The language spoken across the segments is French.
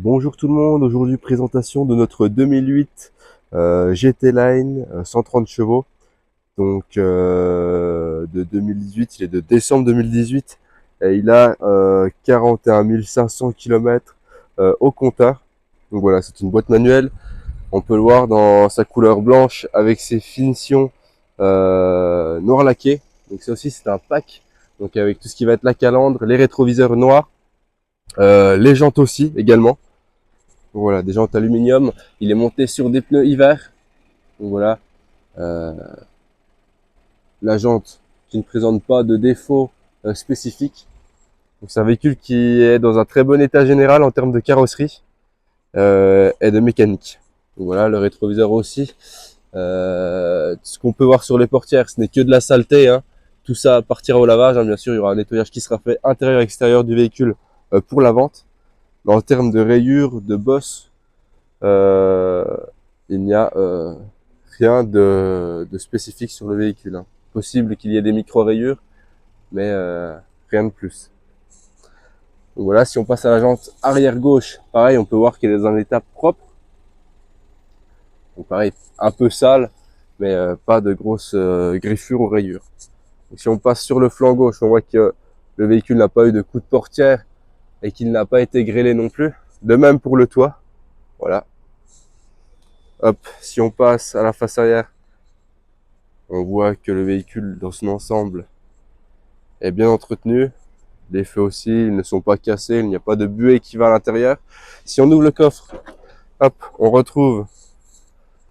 Bonjour tout le monde, aujourd'hui présentation de notre 2008 GT Line 130 chevaux. Donc de 2018, il est de décembre 2018 et il a 41 500 km au compteur. Donc voilà, c'est une boîte manuelle. On peut le voir dans sa couleur blanche avec ses finitions noir laqué. Donc ça aussi c'est un pack. Donc avec tout ce qui va être la calandre, les rétroviseurs noirs, les jantes aussi également. Donc voilà, des jantes aluminium. Il est monté sur des pneus hiver. Donc voilà, euh, la jante qui ne présente pas de défaut spécifique. Donc c'est un véhicule qui est dans un très bon état général en termes de carrosserie et de mécanique. Donc voilà, le rétroviseur aussi. Ce qu'on peut voir sur les portières, ce n'est que de la saleté, hein. Tout ça partira au lavage, hein. Bien sûr, il y aura un nettoyage qui sera fait intérieur et extérieur du véhicule pour la vente. Mais en termes de rayures, de bosses, euh, il n'y a rien de spécifique sur le véhicule, hein. Possible qu'il y ait des micro-rayures, mais rien de plus. Donc voilà, si on passe à la jante arrière gauche, pareil, on peut voir qu'elle est dans un état propre. Donc pareil, un peu sale, mais pas de grosses griffures ou rayures. Donc si on passe sur le flanc gauche, on voit que le véhicule n'a pas eu de coup de portière et qu'il n'a pas été grêlé non plus. De même pour le toit. Voilà. Hop, si on passe à la face arrière, on voit que le véhicule dans son ensemble est bien entretenu. Les feux aussi, ils ne sont pas cassés, il n'y a pas de buée qui va à l'intérieur. Si on ouvre le coffre, hop, on retrouve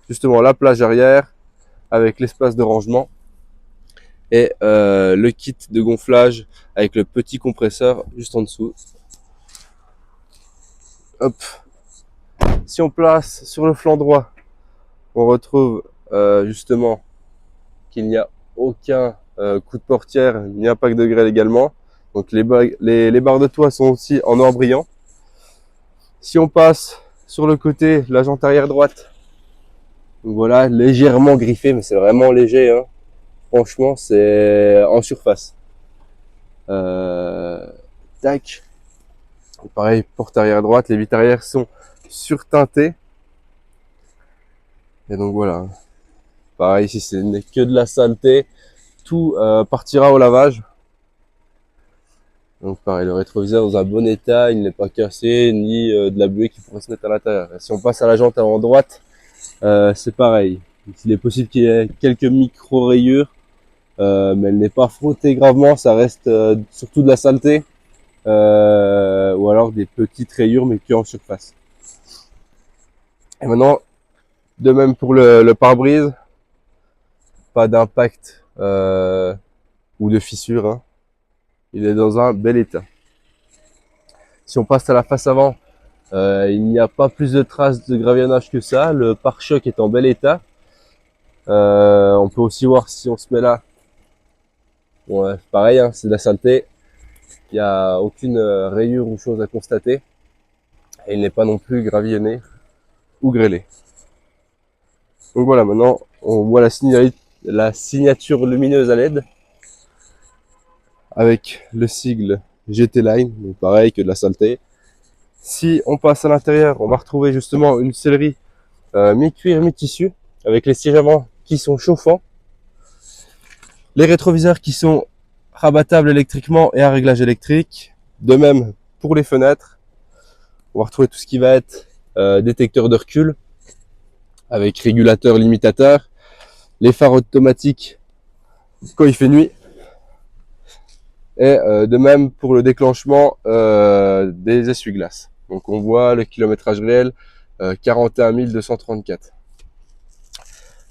justement la plage arrière avec l'espace de rangement et le kit de gonflage avec le petit compresseur juste en dessous. Hop. Si on place sur le flanc droit, on retrouve justement qu'il n'y a aucun coup de portière ni impact de grêle également. Donc les barres de toit sont aussi en or brillant. Si on passe sur le côté, la jante arrière droite, donc voilà, légèrement griffé, mais c'est vraiment léger, hein. Franchement, c'est en surface. Euh, tac. Pareil, porte arrière droite, les vitres arrière sont surteintées. Et donc voilà. Pareil, ici, ce n'est que de la saleté. Tout partira au lavage. Donc pareil, le rétroviseur dans un bon état, il n'est pas cassé, ni de la buée qui pourrait se mettre à l'intérieur. Si on passe à la jante avant droite, c'est pareil. Il est possible qu'il y ait quelques micro-rayures, mais elle n'est pas frottée gravement, ça reste surtout de la saleté, ou alors des petites rayures, mais que en surface. Et maintenant, de même pour le pare-brise, pas d'impact ou de fissure, hein. Il est dans un bel état. Si on passe à la face avant, il n'y a pas plus de traces de gravillonnage que ça. Le pare-choc est en bel état. On peut aussi voir si on se met là. Bon, pareil, hein, c'est de la saleté. Il n'y a aucune rayure ou chose à constater. Et il n'est pas non plus gravillonné ou grêlé. Donc voilà, maintenant on voit la signature lumineuse à LED avec le sigle GT Line, donc pareil que de la saleté. Si on passe à l'intérieur, on va retrouver justement une sellerie mi-cuir, mi-tissu, avec les sièges avant qui sont chauffants, les rétroviseurs qui sont rabattables électriquement et à réglage électrique, de même pour les fenêtres. On va retrouver tout ce qui va être détecteur de recul, avec régulateur limitateur, les phares automatiques quand il fait nuit, et de même pour le déclenchement des essuie-glaces. Donc on voit le kilométrage réel 41 234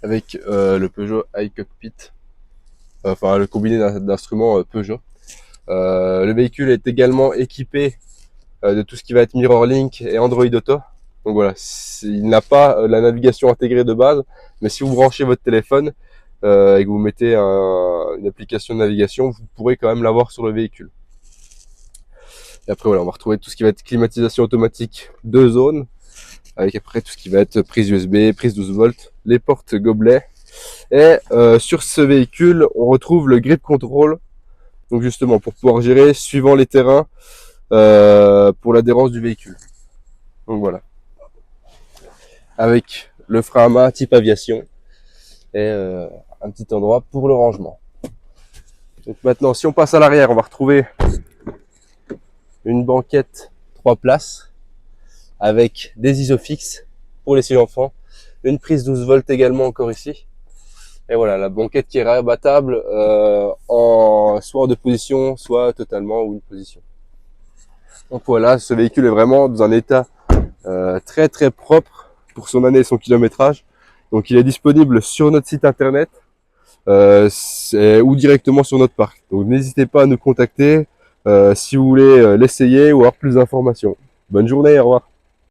avec le Peugeot iCockpit, enfin le combiné d'instruments Peugeot. Le véhicule est également équipé de tout ce qui va être MirrorLink et Android Auto. Donc voilà, il n'a pas la navigation intégrée de base, mais si vous branchez votre téléphone et que vous mettez une application de navigation, vous pourrez quand même l'avoir sur le véhicule. Et après voilà, on va retrouver tout ce qui va être climatisation automatique de zone, avec après tout ce qui va être prise USB, prise 12 volts, les portes gobelets. Et sur ce véhicule, on retrouve le grip control, donc justement pour pouvoir gérer suivant les terrains pour l'adhérence du véhicule. Donc voilà. Avec le frein à main type aviation et un petit endroit pour le rangement. Donc maintenant, si on passe à l'arrière, on va retrouver une banquette 3 places avec des isofix pour les 6 enfants, une prise 12 volts également encore ici. Et voilà, la banquette qui est rabattable soit en 2 positions, soit totalement ou une position. Donc voilà, ce véhicule est vraiment dans un état très très propre pour son année et son kilométrage. Donc il est disponible sur notre site internet ou directement sur notre parc. Donc n'hésitez pas à nous contacter si vous voulez l'essayer ou avoir plus d'informations. Bonne journée, au revoir.